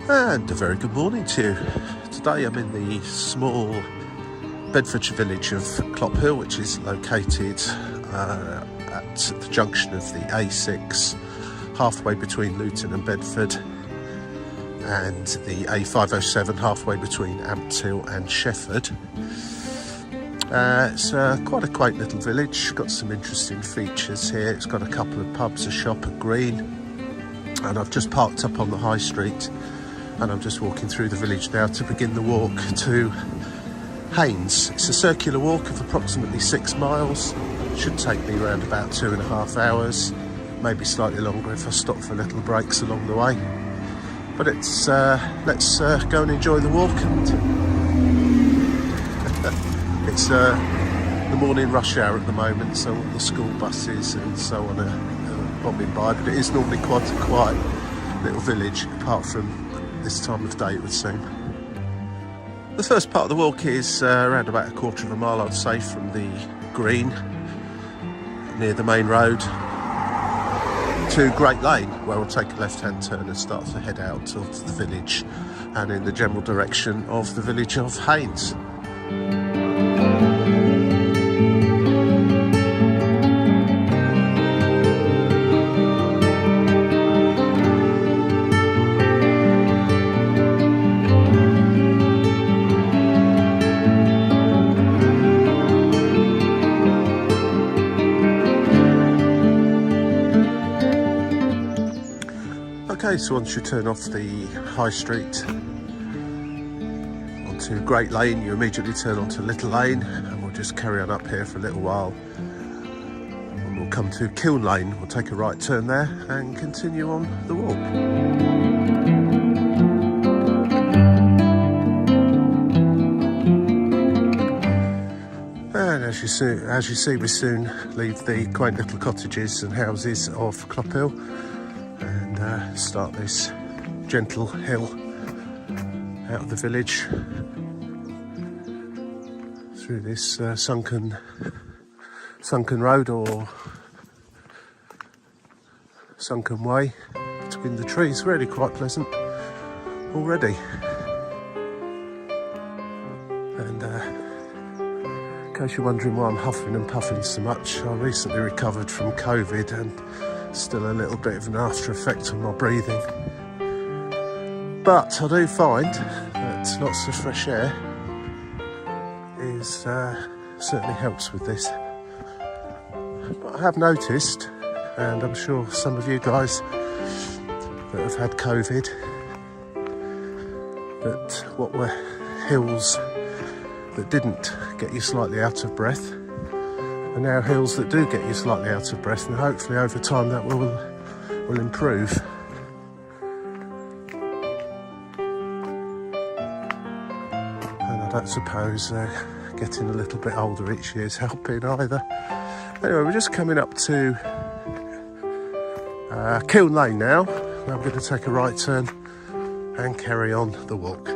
And a very good morning to you. Today I'm in the small Bedfordshire village of Clophill, which is located at the junction of the A6, halfway between Luton and Bedford, and the A507, halfway between Ampthill and Shefford. It's quite a quaint little village, got some interesting features here. It's got a couple of pubs, a shop, a green, and I've just parked up on the high street and I'm just walking through the village now to begin the walk to Haynes. It's a circular walk of approximately 6 miles. Should take me around about 2.5 hours, maybe slightly longer if I stop for little breaks along the way. But it's let's go and enjoy the walk. And it's the morning rush hour at the moment, so all the school buses and so on are bobbing by, but it is normally quite a quiet little village, apart from this time of day, it would seem. The first part of the walk is around about 1/4 mile, I'd say, from the green near the main road to Great Lane, where we'll take a left-hand turn and start to head out towards the village and in the general direction of the village of Haynes. Okay, so once you turn off the high street onto Great Lane, you immediately turn onto Little Lane, and we'll just carry on up here for a little while. And we'll come to Kiln Lane, we'll take a right turn there and continue on the walk. And as you see, we soon leave the quaint little cottages and houses of Clophill and start this gentle hill out of the village through this sunken road or sunken way between the trees. Really quite pleasant already. And in case you're wondering why I'm huffing and puffing so much, I recently recovered from COVID and still a little bit of an after effect on my breathing. But I do find that lots of fresh air certainly helps with this. But I have noticed, and I'm sure some of you guys that have had COVID, that what were hills that didn't get you slightly out of breath are now hills that do get you slightly out of breath, and hopefully over time that will improve. And I don't suppose getting a little bit older each year is helping either. Anyway, we're just coming up to Kiln Lane now. I'm going to take a right turn and carry on the walk.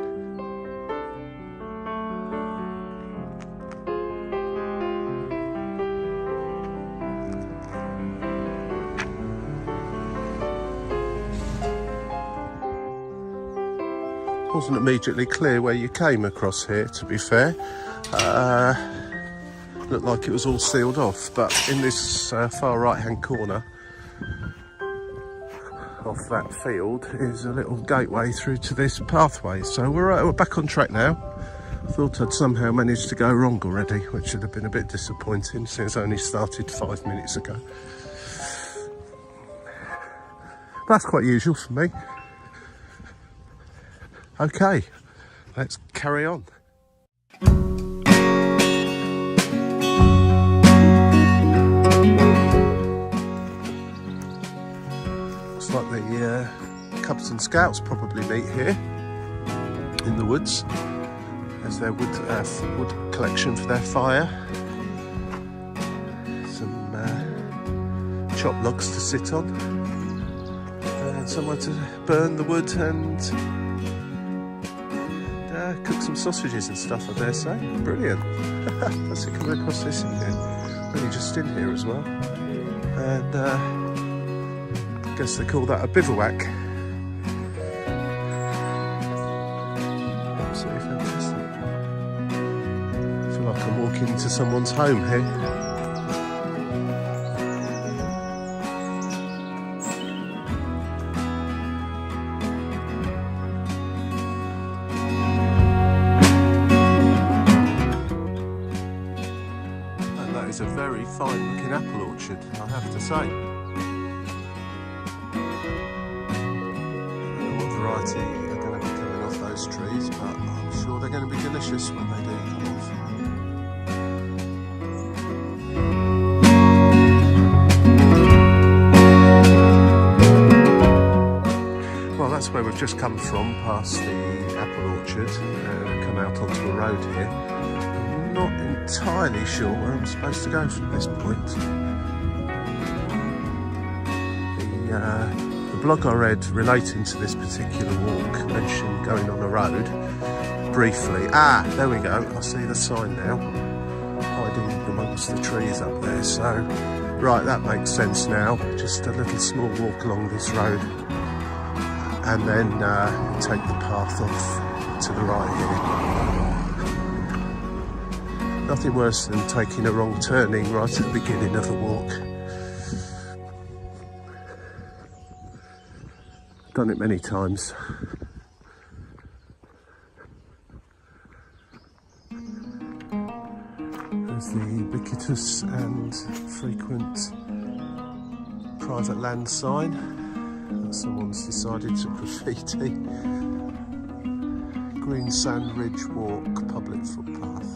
Wasn't immediately clear where you came across here, to be fair. Looked like it was all sealed off, but in this far right hand corner of that field is a little gateway through to this pathway. So we're back on track now. I thought I'd somehow managed to go wrong already, which would have been a bit disappointing since I only started 5 minutes ago. But that's quite usual for me. Okay, let's carry on. Looks like the Cubs and Scouts probably meet here in the woods as their wood collection for their fire. Some chopped logs to sit on, and somewhere to burn the wood and cook some sausages and stuff, I dare say. Brilliant. That's it, coming across this in here. Only just in here as well. And I guess they call that a bivouac. into someone's home here. And that is a very fine looking apple orchard, I have to say. I don't know what variety are going to be coming off those trees, but I'm sure they're going to be delicious when they do come off. Well, that's where we've just come from, past the apple orchard, and come out onto a road here. I'm not entirely sure where I'm supposed to go from this point. The blog I read relating to this particular walk mentioned going on a road briefly. Ah, there we go. I see the sign now, hiding amongst the trees up there. So, right, that makes sense now. Just a little small walk along this road, and then take the path off to the right here. Nothing worse than taking a wrong turning right at the beginning of a walk. Done it many times. There's the ubiquitous and frequent private land sign that someone's decided to graffiti. Green Sand Ridge Walk, public footpath.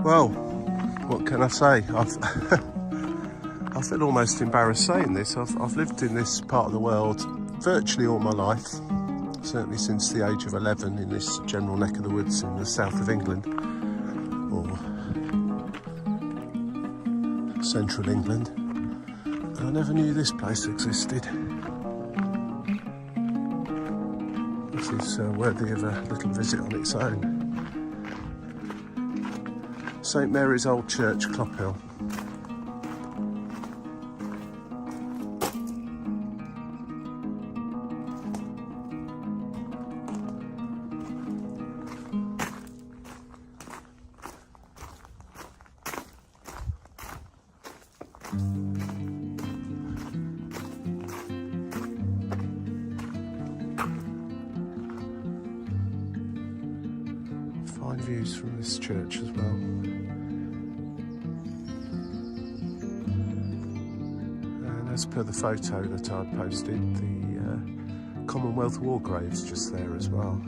Well, what can I say? I feel almost embarrassed saying this. I've lived in this part of the world virtually all my life, certainly since the age of 11, in this general neck of the woods in the south of England, or central England, and I never knew this place existed. This is worthy of a little visit on its own. St Mary's Old Church, Clophill. Fine views from this church as well. As per the photo that I posted, the Commonwealth War grave's just there as well.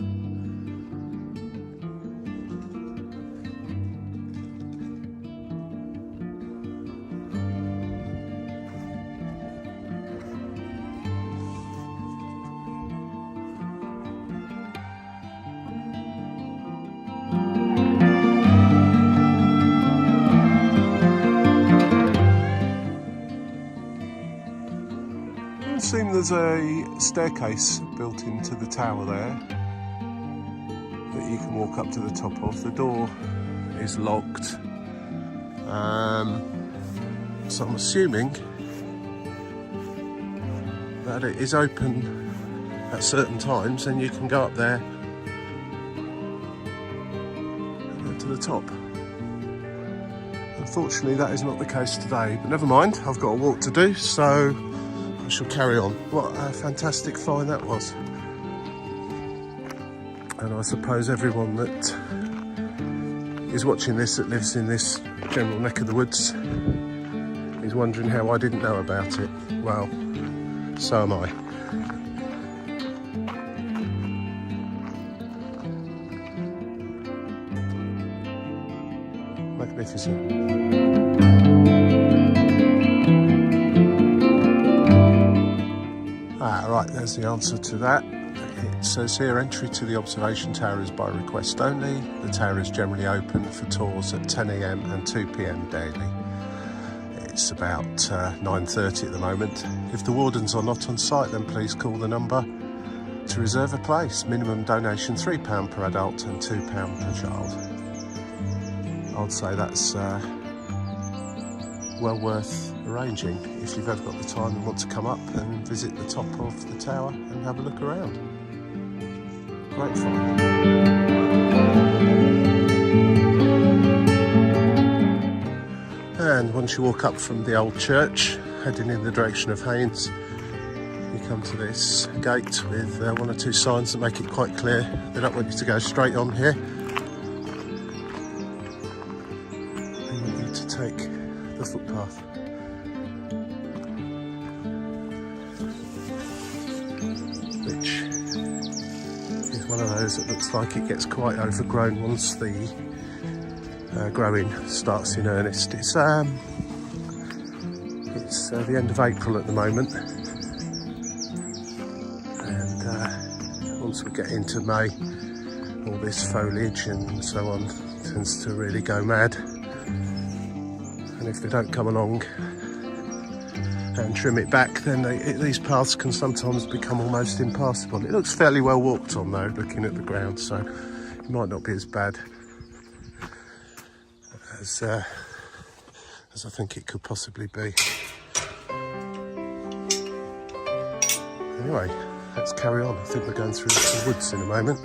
There's a staircase built into the tower there that you can walk up to the top of. The door is locked, so I'm assuming that it is open at certain times and you can go up there and go to the top. Unfortunately, that is not the case today, but never mind, I've got a walk to do, so I shall carry on. What a fantastic find that was. And I suppose everyone that is watching this that lives in this general neck of the woods is wondering how I didn't know about it. Well, so am I. magnificent. Right, there's the answer to that. It says here, entry to the observation tower is by request only. The tower is generally open for tours at 10 AM and 2 PM daily. It's about 9:30 at the moment. If the wardens are not on site, then please call the number to reserve a place. Minimum donation £3 per adult and £2 per child. I'd say that's well worth arranging if you've ever got the time and want to come up and visit the top of the tower and have a look around. Great fun. And once you walk up from the old church, heading in the direction of Haynes, you come to this gate with one or two signs that make it quite clear they don't want you to go straight on here. They want you to take the footpath. Which is one of those that looks like it gets quite overgrown once the growing starts in earnest. It's the end of April at the moment, and once we get into May, all this foliage and so on tends to really go mad, and if they don't come along and trim it back, then these paths can sometimes become almost impassable. It looks fairly well walked on though, looking at the ground, so it might not be as bad as I think it could possibly be. Anyway, let's carry on. I think we're going through some woods in a moment.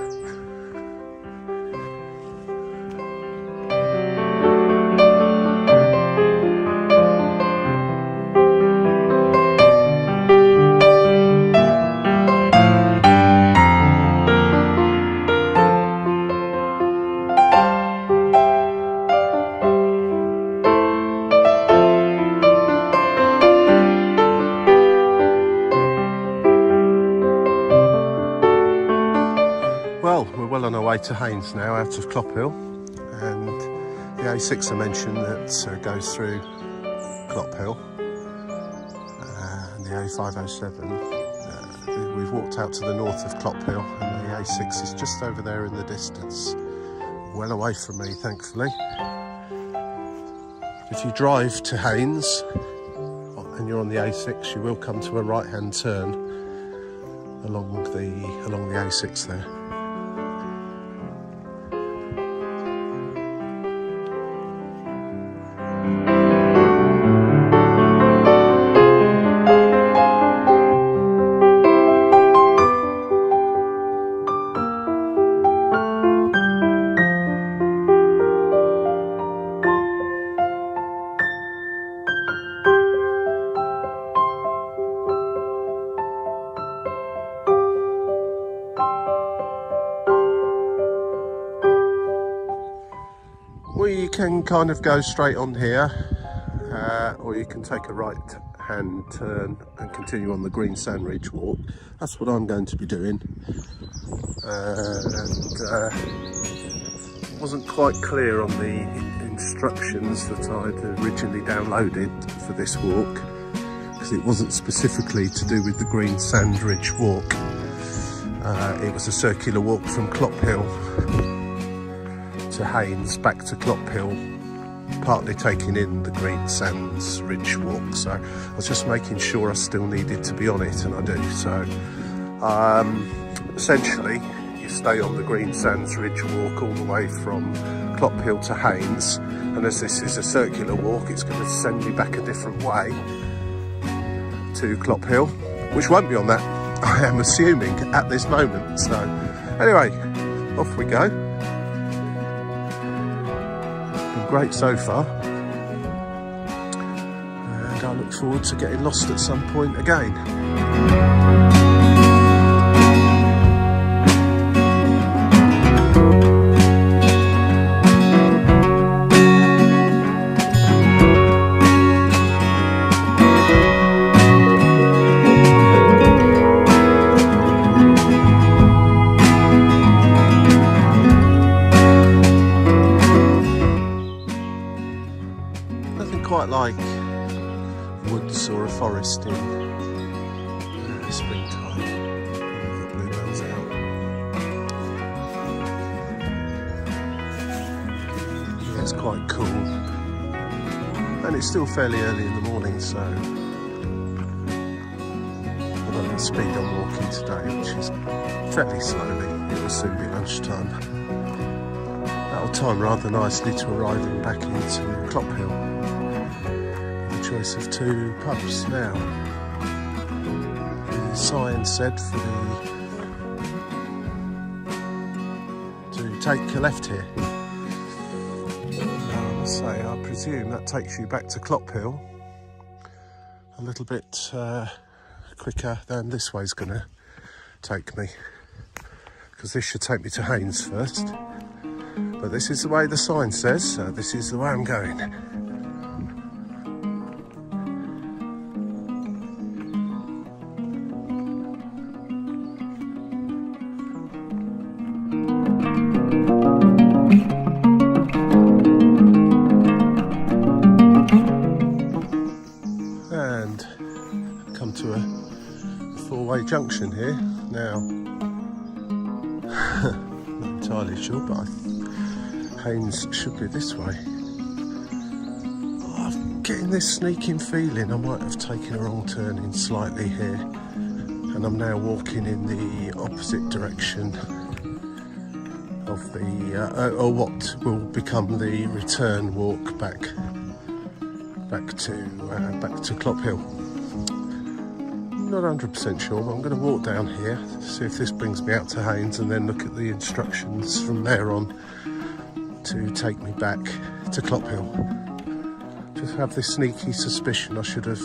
To Haynes now, out of Clophill, and the A6 I mentioned that goes through Clophill, and the A507. We've walked out to the north of Clophill, and the A6 is just over there in the distance, well away from me, thankfully. If you drive to Haynes and you're on the A6, you will come to a right-hand turn along the A6 there. You can kind of go straight on here, or you can take a right-hand turn and continue on the Green Sand Ridge walk. That's what I'm going to be doing. Wasn't quite clear on the instructions that I'd originally downloaded for this walk, because it wasn't specifically to do with the Green Sand Ridge walk. It was a circular walk from Clophill to Haynes, back to Clophill, partly taking in the Green Sands Ridge walk, so I was just making sure I still needed to be on it, and I do. So essentially you stay on the Green Sands Ridge walk all the way from Clophill to Haynes, and as this is a circular walk, it's going to send me back a different way to Clophill, which won't be on that, I am assuming, at this moment. So anyway, off we go. Great so far, and I look forward to getting lost at some point again. woods or a forest in springtime. The bluebells out. Yeah, it's quite cool, and it's still fairly early in the morning, so although the speed I'm walking today, which is fairly slowly, it will soon be lunchtime. That'll time rather nicely to arriving back into Clophill. The choice of 2 pubs now. The sign said for to take a left here. I presume that takes you back to Clophill a little bit quicker than this way's going to take me, because this should take me to Haynes first. But this is the way the sign says, so this is the way I'm going. And come to a 4-way junction here. Now, not entirely sure, but Haynes should be this way. I'm getting this sneaking feeling I might have taken a wrong turn in slightly here, and I'm now walking in the opposite direction of the or what will become the return walk back to Clophill. Not 100% sure, but I'm going to walk down here, see if this brings me out to Haynes, and then look at the instructions from there on to take me back to Clophill. Just have this sneaky suspicion I should have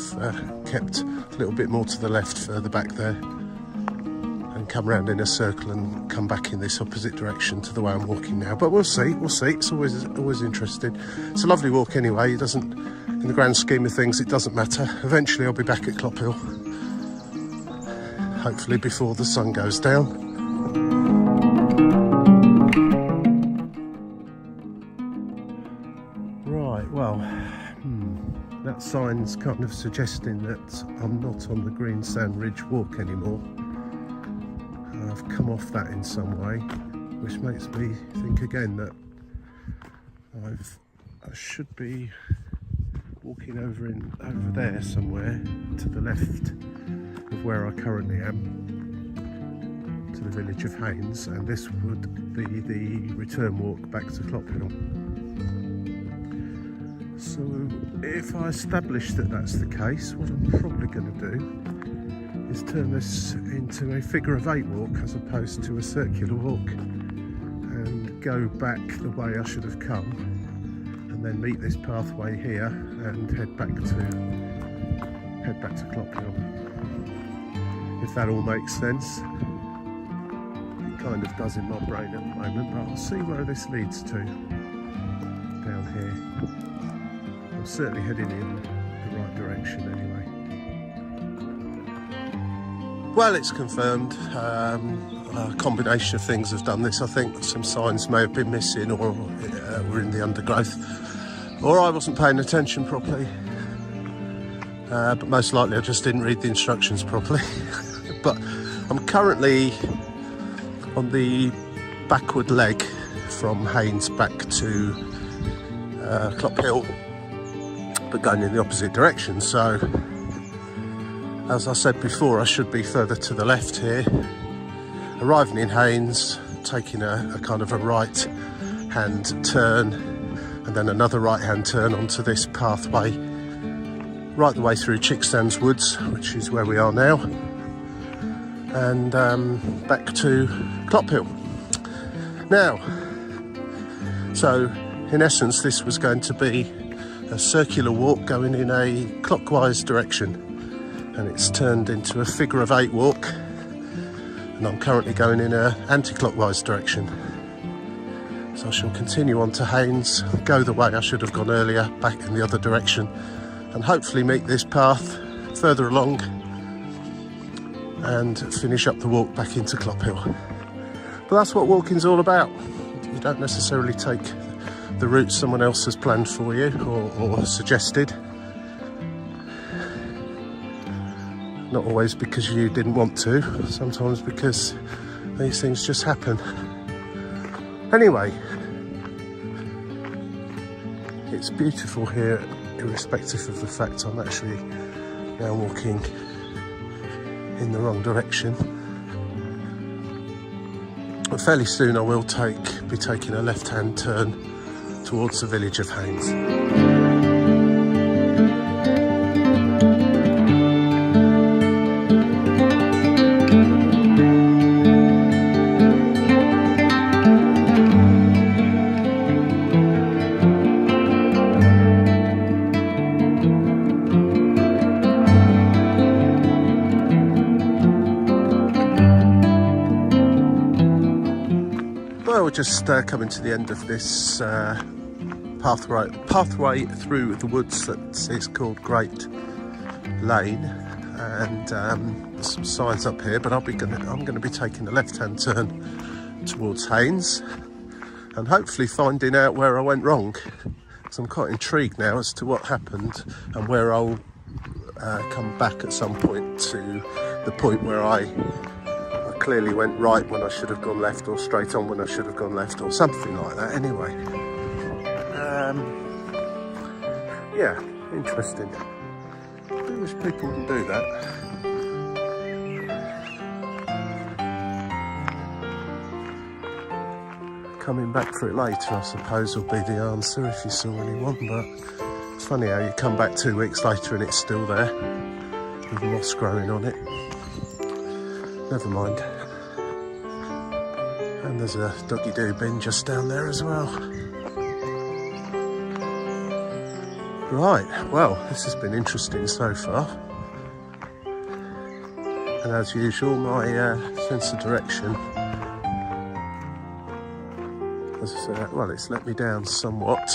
kept a little bit more to the left further back there and come round in a circle and come back in this opposite direction to the way I'm walking now. But we'll see, it's always interesting. It's a lovely walk anyway. It doesn't, in the grand scheme of things, it doesn't matter. Eventually I'll be back at Clophill, hopefully before the sun goes down. Right, well, that sign's kind of suggesting that I'm not on the Green Sand Ridge walk anymore. I've come off that in some way, which makes me think again that I should be walking over there somewhere to the left of where I currently am, to the village of Haynes, and this would be the return walk back to Clophill. So if I establish that that's the case, what I'm probably going to do is turn this into a figure of 8 walk as opposed to a circular walk, and go back the way I should have come, and then meet this pathway here and head back to Clophill. If that all makes sense. It kind of does in my brain at the moment, but I'll see where this leads to down here. I'm certainly heading in the right direction anyway. Well, it's confirmed. A combination of things have done this. I think some signs may have been missing, or were in the undergrowth, or I wasn't paying attention properly. But most likely I just didn't read the instructions properly. But I'm currently on the backward leg from Haynes back to Clophill, but going in the opposite direction. So, as I said before, I should be further to the left here, arriving in Haynes, taking a kind of a right hand turn, and then another right hand turn onto this pathway right the way through Chicksands Woods, which is where we are now, and back to Clophill. Now, so in essence this was going to be a circular walk going in a clockwise direction, and it's turned into a figure of 8 walk, and I'm currently going in an anti-clockwise direction. So I shall continue on to Haynes, go the way I should have gone earlier, back in the other direction, and hopefully meet this path further along and finish up the walk back into Clophill. But that's what walking's all about. You don't necessarily take the route someone else has planned for you or suggested. Not always because you didn't want to, sometimes because these things just happen. Anyway, it's beautiful here, irrespective of the fact I'm actually now walking in the wrong direction. But fairly soon I will be taking a left-hand turn towards the village of Haynes. Well, we're just coming to the end of this pathway through the woods that is called Great Lane, and there's some signs up here, but I'm going to be taking a left-hand turn towards Haynes and hopefully finding out where I went wrong. So I'm quite intrigued now as to what happened and where I'll come back at some point to the point where I clearly went right when I should have gone left, or straight on when I should have gone left, or something like that. Anyway, yeah, interesting. I wish people wouldn't do that. Coming back for it later, I suppose, will be the answer if you saw anyone, but it's funny how you come back 2 weeks later and it's still there with moss growing on it. Never mind. And there's a doggy-doo bin just down there as well. Right, well, this has been interesting so far. And as usual, my sense of direction has, well, it's let me down somewhat.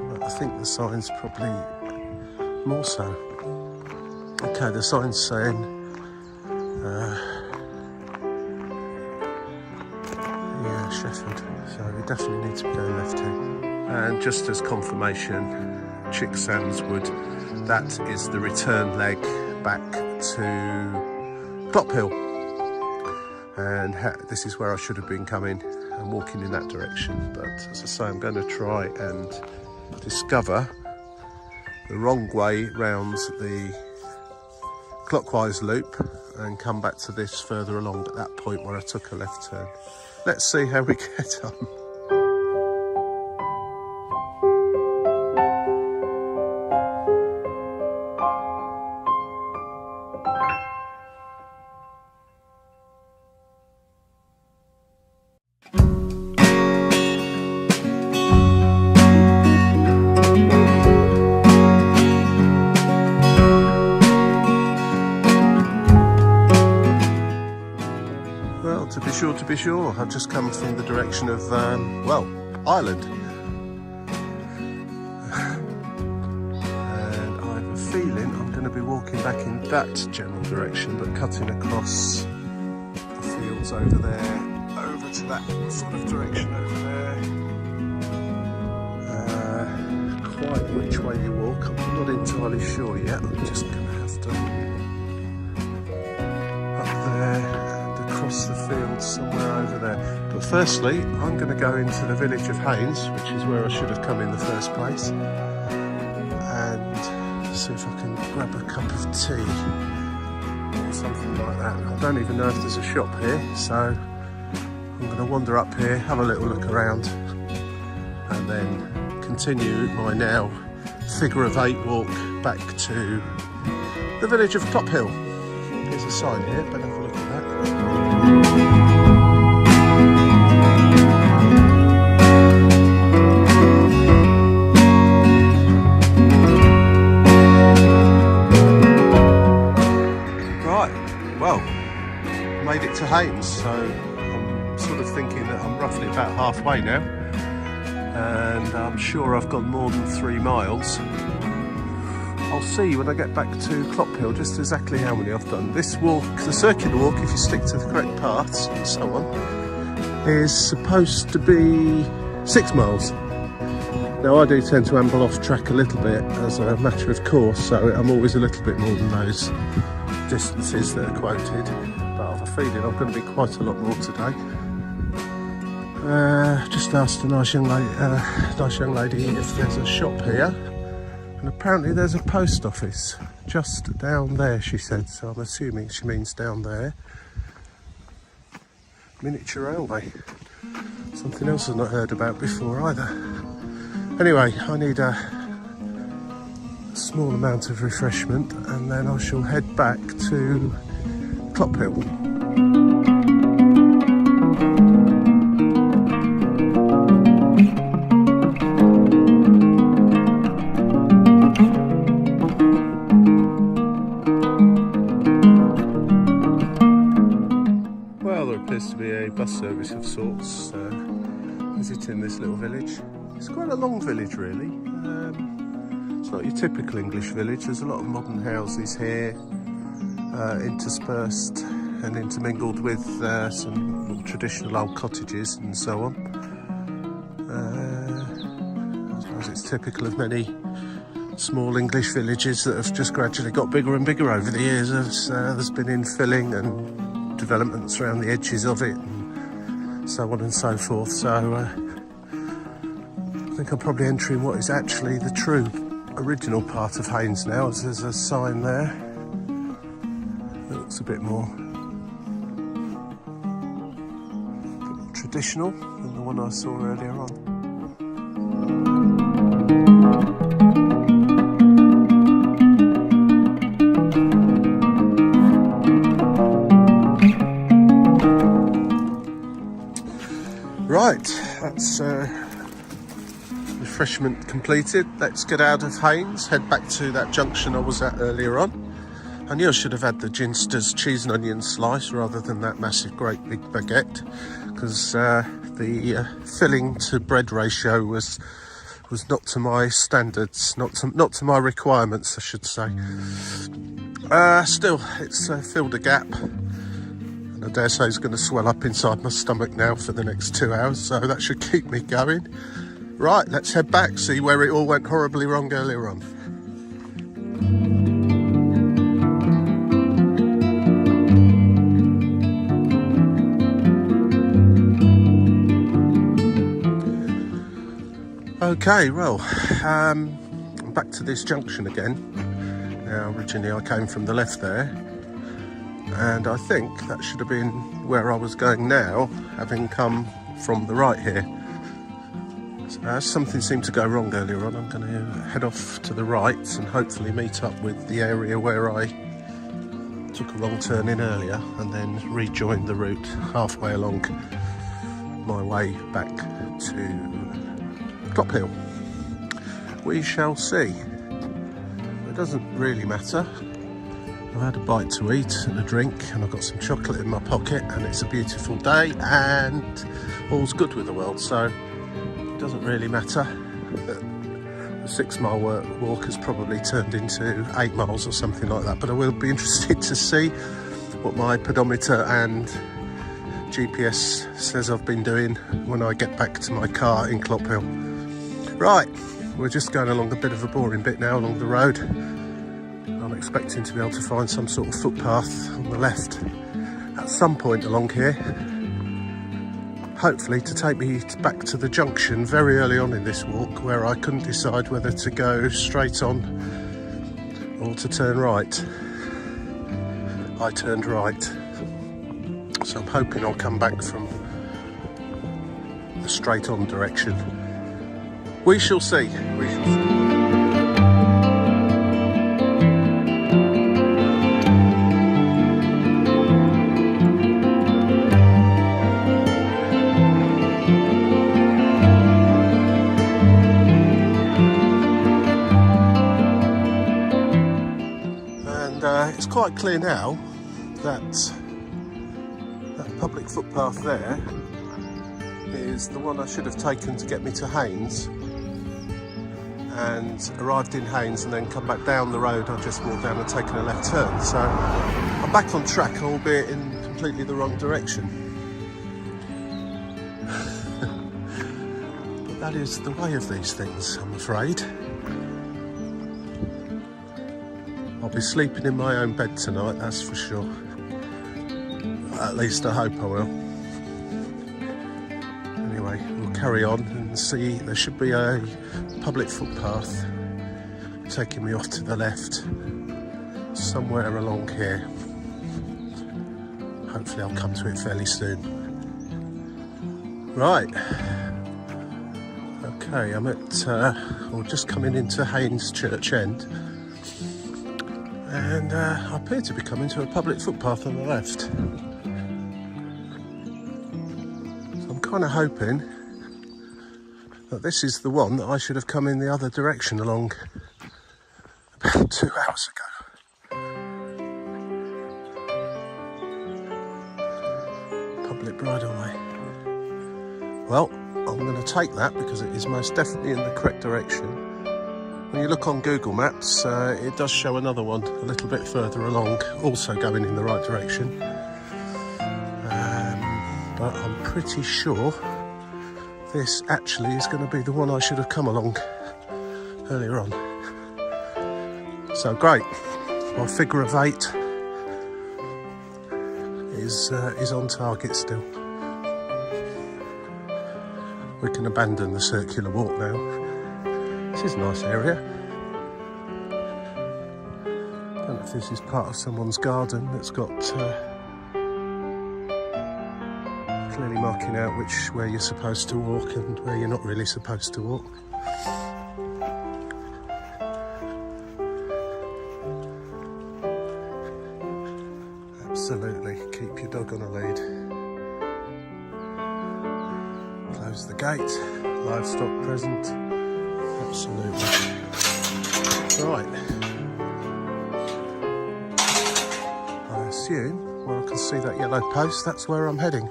But I think the sign's probably more so. Okay, the sign's saying Shefford, so we definitely need to be going left here. And just as confirmation, Chicksands Wood, that is the return leg back to Clophill, and this is where I should have been coming and walking in that direction. But as I say, I'm going to try and discover the wrong way round the clockwise loop and come back to this further along at that point where I took a left turn. Let's see how we get on. To be sure, I've just come from the direction of, well, Ireland. And I have a feeling I'm going to be walking back in that general direction, but cutting across the fields over there, over to that sort of direction over there. Quite which way you walk, I'm not entirely sure yet. I'm just going to have to up there, across the field somewhere over there. But firstly, I'm going to go into the village of Haynes, which is where I should have come in the first place, and see if I can grab a cup of tea or something like that. I don't even know if there's a shop here, so I'm going to wander up here, have a little look around, and then continue my now figure-of-8 walk back to the village of Clophill. Here's a sign here, better have a look at that. Right, well, made it to Haynes, so I'm sort of thinking that I'm roughly about halfway now, and I'm sure I've gone more than 3 miles. I'll see when I get back to Clophill just exactly how many I've done. This walk, the circular walk, if you stick to the correct paths and so on, is supposed to be 6 miles. Now I do tend to amble off track a little bit as a matter of course, so I'm always a little bit more than those distances that are quoted, but I've a feeling I'm going to be quite a lot more today. Just asked a nice young lady if there's a shop here, and apparently there's a post office just down there, she said, so I'm assuming she means down there. Miniature railway, something else I've not heard about before either. Anyway, I need a small amount of refreshment and then I shall head back to Clophill. Well, there appears to be a bus service of sorts visiting this little village. It's quite a long village really. It's not your typical English village. There's a lot of modern houses here, interspersed and intermingled with some more traditional old cottages and so on. I suppose it's typical of many small English villages that have just gradually got bigger and bigger over the years. There's been infilling and developments around the edges of it and so on and so forth. So I think I'm probably entering what is actually the true original part of Haynes now, as there's a sign there that looks a bit more traditional than the one I saw earlier on. Right, that's refreshment completed. Let's get out of Haynes, head back to that junction I was at earlier on. I knew I should have had the Ginster's cheese and onion slice rather than that massive great big baguette, because the filling to bread ratio was not to my standards, not to my requirements, I should say. Still, it's filled a gap, and I dare say it's going to swell up inside my stomach now for the next 2 hours, so that should keep me going. Right, let's head back, see where it all went horribly wrong earlier on. Okay, well, I'm back to this junction again. Now, originally I came from the left there, and I think that should have been where I was going now, having come from the right here. Something seemed to go wrong earlier on. I'm going to head off to the right and hopefully meet up with the area where I took a wrong turn in earlier and then rejoin the route halfway along my way back to Clophill. We shall see. It doesn't really matter. I've had a bite to eat and a drink and I've got some chocolate in my pocket and it's a beautiful day and all's good with the world, so it doesn't really matter. The 6 mile walk has probably turned into 8 miles or something like that, but I will be interested to see what my pedometer and GPS says I've been doing when I get back to my car in Clophill. Right, we're just going along a bit of a boring bit now along the road. I'm expecting to be able to find some sort of footpath on the left at some point along here, hopefully to take me back to the junction very early on in this walk where I couldn't decide whether to go straight on or to turn right. I turned right, so I'm hoping I'll come back from the straight on direction. We shall see. We shall see. It's quite clear now that that public footpath there is the one I should have taken to get me to Haynes, and arrived in Haynes and then come back down the road I just walked down and taken a left turn. So I'm back on track, albeit in completely the wrong direction. But that is the way of these things, I'm afraid. I'll be sleeping in my own bed tonight, that's for sure. At least I hope I will. Anyway, we'll carry on and see. There should be a public footpath taking me off to the left, somewhere along here. Hopefully I'll come to it fairly soon. Right. Okay, I'm at, or just coming into Haynes Church End. And I appear to be coming to a public footpath on the left. So I'm kind of hoping that this is the one that I should have come in the other direction along about 2 hours ago. Public bridleway. Well, I'm going to take that because it is most definitely in the correct direction. When you look on Google Maps, it does show another one a little bit further along, also going in the right direction. But I'm pretty sure this actually is going to be the one I should have come along earlier on. So great, my figure of 8 is on target still. We can abandon the circular walk now. This is a nice area. Don't know if this is part of someone's garden that's got clearly marking out where you're supposed to walk and where you're not really supposed to walk. Absolutely, keep your dog on a lead. Close the gate, livestock present. Absolutely. Right. I assume where I can see that yellow post, that's where I'm heading.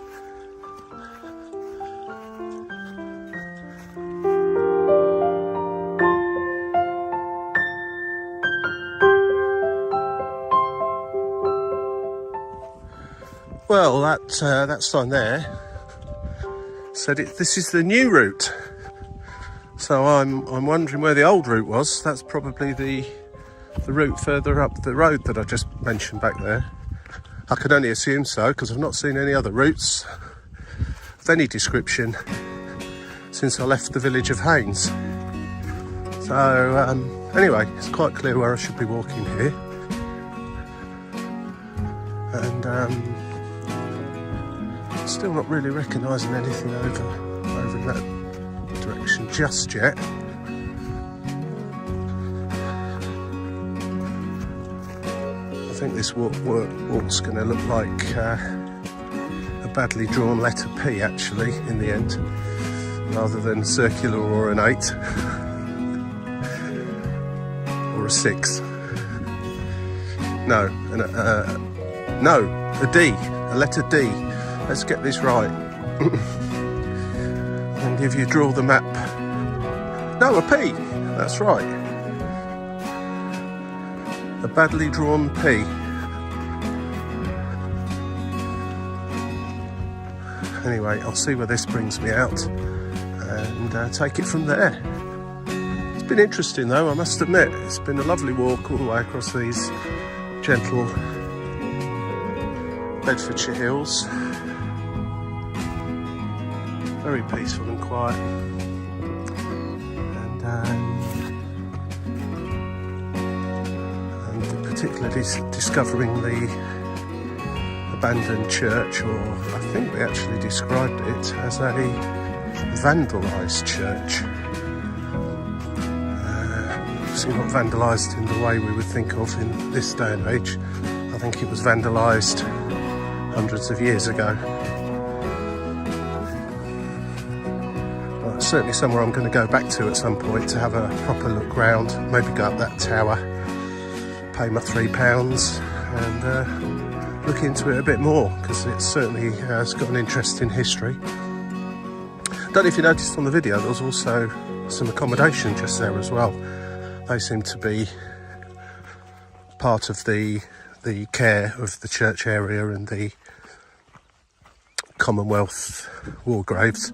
Well, that sign there said this is the new route. So I'm wondering where the old route was. That's probably the route further up the road that I just mentioned back there. I could only assume so because I've not seen any other routes of any description since I left the village of Haynes. So anyway, it's quite clear where I should be walking here. And still not really recognising anything over in that direction just yet. I think this walk's going to look like a badly drawn letter P actually in the end, rather than circular or an 8 or a 6. No, a D, a letter D. Let's get this right. And if you draw the map, no, a P, that's right. A badly drawn P. Anyway, I'll see where this brings me out and take it from there. It's been interesting though, I must admit. It's been a lovely walk all the way across these gentle Bedfordshire hills. Very peaceful and quiet, and particularly discovering the abandoned church, or I think they actually described it as a vandalised church. Obviously not vandalised in the way we would think of in this day and age. I think it was vandalised hundreds of years ago. Certainly somewhere I'm going to go back to at some point to have a proper look round, maybe go up that tower, pay my £3 and look into it a bit more, because it certainly has got an interesting history. Don't know if you noticed on the video, there was also some accommodation just there as well. They seem to be part of the care of the church area and the Commonwealth war graves.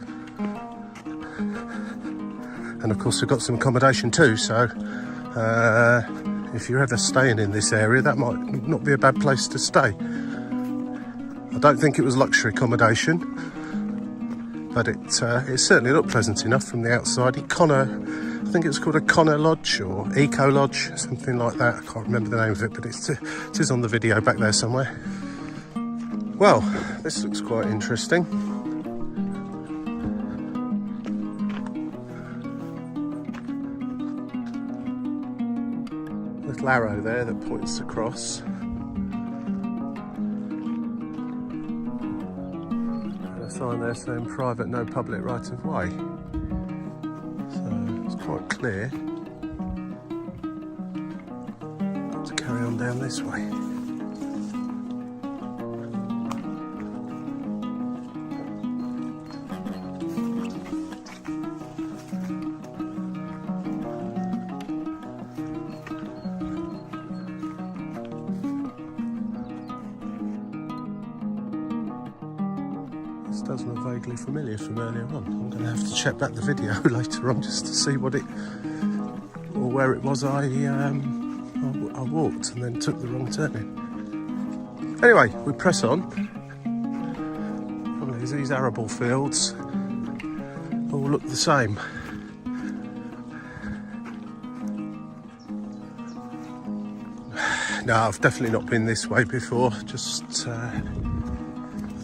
And of course we've got some accommodation too, so if you're ever staying in this area, that might not be a bad place to stay. I don't think it was luxury accommodation, but it certainly looked pleasant enough from the outside. I think it was called a Connor Lodge or Eco Lodge, something like that. I can't remember the name of it, but it is on the video back there somewhere. Well, this looks quite interesting. Little arrow there that points across. Sign there saying private, no public right of way. So it's quite clear to carry on down this way. This does look vaguely familiar from earlier on. I'm going to have to check back the video later on just to see what it, or where it was I walked and then took the wrong turning. Anyway, we press on. Probably these arable fields all look the same. No, I've definitely not been this way before, just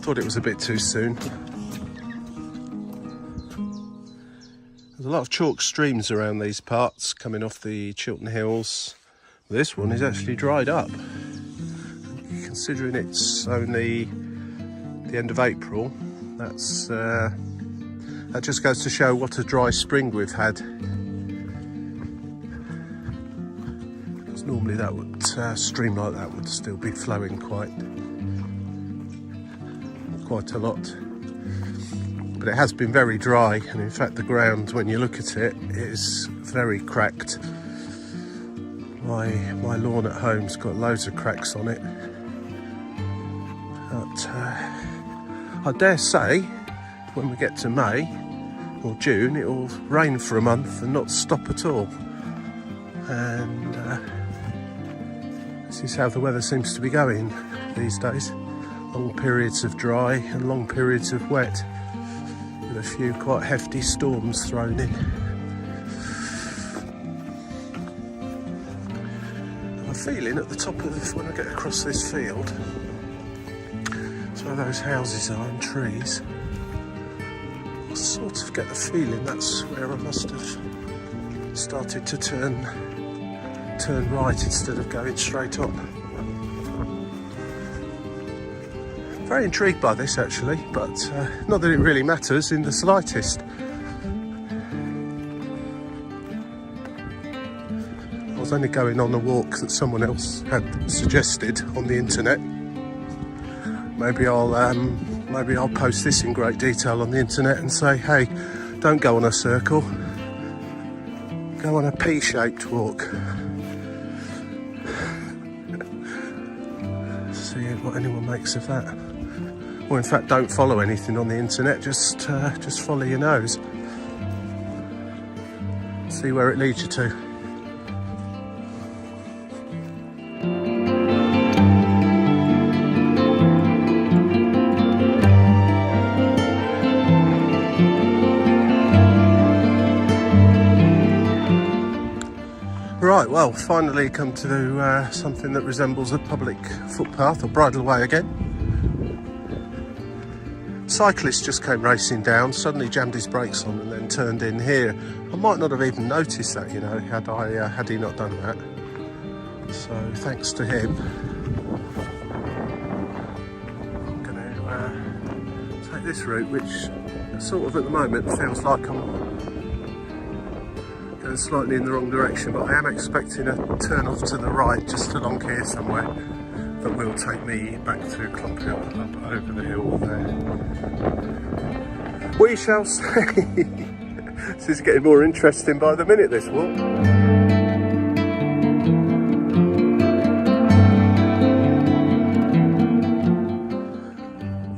thought it was a bit too soon. There's a lot of chalk streams around these parts coming off the Chiltern Hills. This one is actually dried up. Considering it's only the end of April, that just goes to show what a dry spring we've had. Because normally that would stream like that would still be flowing quite a lot, but it has been very dry, and in fact the ground, when you look at it, is very cracked. My lawn at home's got loads of cracks on it, but I dare say when we get to May or June it will rain for a month and not stop at all, and this is how the weather seems to be going these days. Long periods of dry and long periods of wet, with a few quite hefty storms thrown in. I'm feeling at the top of this, when I get across this field, it's where those houses are and trees, I sort of get the feeling that's where I must have started to turn right instead of going straight on. Very intrigued by this actually, but not that it really matters in the slightest. I was only going on a walk that someone else had suggested on the internet. Maybe I'll post this in great detail on the internet and say, hey, don't go on a circle, go on a P-shaped walk. See what anyone makes of that. Or in fact, don't follow anything on the internet, just follow your nose. See where it leads you to. Right, well, finally come to something that resembles a public footpath or bridleway again. Cyclist just came racing down, suddenly jammed his brakes on and then turned in here. I might not have even noticed that, you know, had he not done that. So thanks to him. I'm going to take this route, which sort of at the moment feels like I'm going slightly in the wrong direction, but I am expecting a turn off to the right just along here somewhere that will take me back to Clophill, up over the hill there. We shall see. This is getting more interesting by the minute, this walk.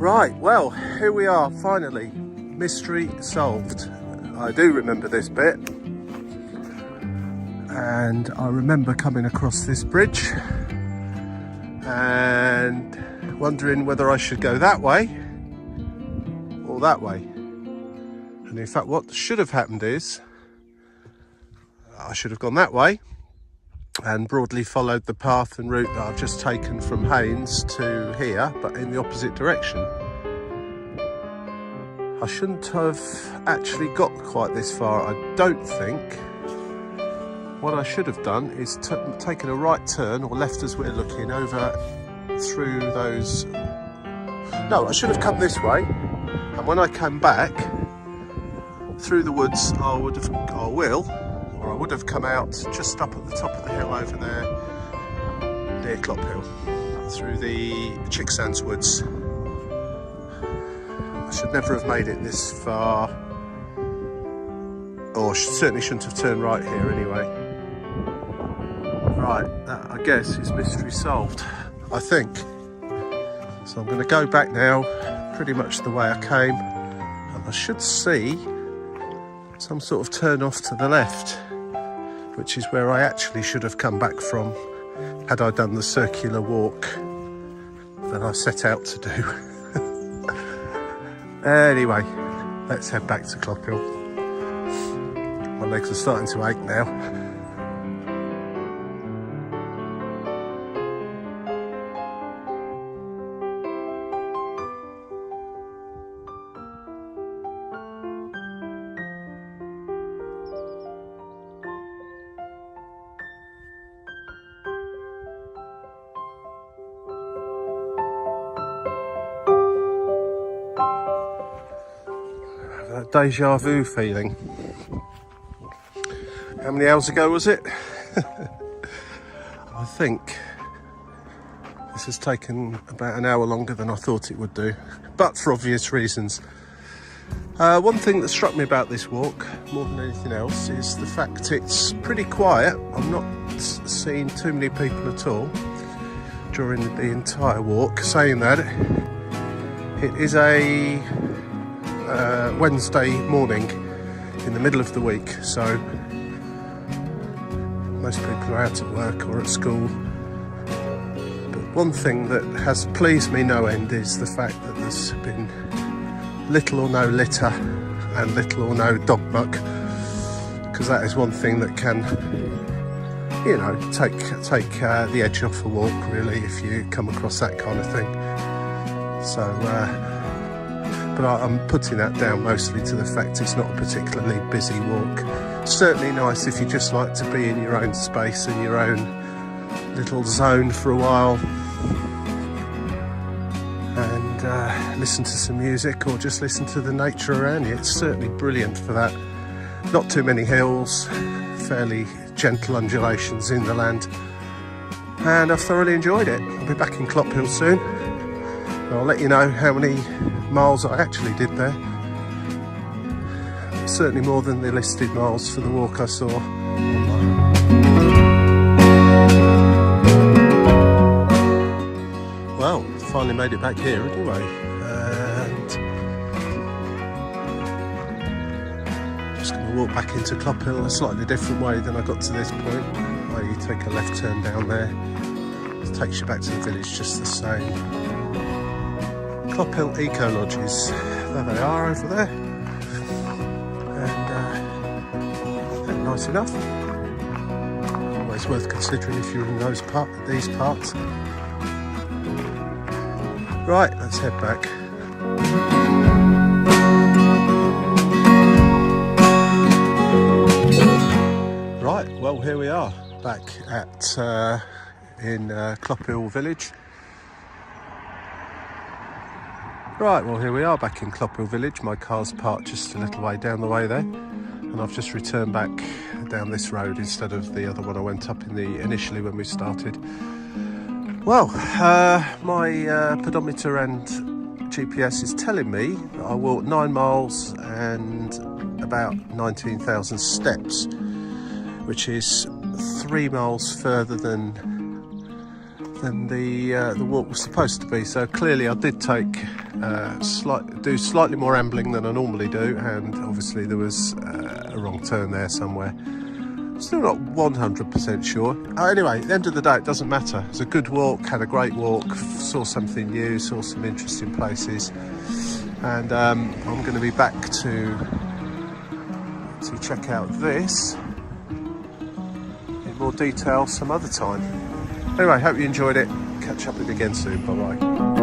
Right, well, here we are, finally. Mystery solved. I do remember this bit. and I remember coming across this bridge and wondering whether I should go that way or that way. And in fact, what should have happened is I should have gone that way and broadly followed the path and route that I've just taken from Haynes to here, but in the opposite direction. I shouldn't have actually got quite this far, I don't think. What I should have done is taken a right turn, or left as we're looking, over through those... No, I should have come this way, and when I came back through the woods, I would have come out just up at the top of the hill over there near Clophill, through the Chicksands woods. I should never have made it this far, or certainly shouldn't have turned right here anyway. Right, that I guess is mystery solved, I think. So I'm going to go back now pretty much the way I came, and I should see some sort of turn off to the left, which is where I actually should have come back from had I done the circular walk that I set out to do. Anyway, let's head back to Clophill. My legs are starting to ache now. That deja vu feeling. How many hours ago was it? I think this has taken about an hour longer than I thought it would do, but for obvious reasons. One thing that struck me about this walk, more than anything else, is the fact it's pretty quiet. I'm not seeing too many people at all during the entire walk. Saying that, it is a Wednesday morning in the middle of the week, so most people are out at work or at school. But one thing that has pleased me no end is the fact that there's been little or no litter and little or no dog muck, because that is one thing that can, you know, take the edge off a walk, really, if you come across that kind of thing. So but I'm putting that down mostly to the fact it's not a particularly busy walk. Certainly nice if you just like to be in your own space and your own little zone for a while and listen to some music or just listen to the nature around you. It's certainly brilliant for that. Not too many hills, fairly gentle undulations in the land, and I've thoroughly enjoyed it. I'll be back in Clophill soon. I'll let you know how many miles I actually did there. Certainly more than the listed miles for the walk I saw online. Well, finally made it back here anyway, and just going to walk back into Clophill a slightly different way than I got to this point. Where you take a left turn down there, it takes you back to the village just the same. Clophill Eco Lodges, there they are over there, and they're nice enough. Always worth considering if you're in these parts. Right, let's head back. Right, well, here we are back at in Clophill village. Right, well, here we are back in Clophill village. My car's parked just a little way down the way there, and I've just returned back down this road instead of the other one I went up initially when we started. Well, my pedometer and GPS is telling me that I walked 9 miles and about 19,000 steps, which is 3 miles further than the walk was supposed to be. So clearly I did take do slightly more ambling than I normally do, and obviously there was a wrong turn there somewhere. Still not 100% sure. Anyway, at the end of the day, it doesn't matter. It was a good walk, had a great walk, saw something new, saw some interesting places. And I'm going to be back to check out this in more detail some other time. Anyway, hope you enjoyed it. Catch up with you again soon. Bye-bye.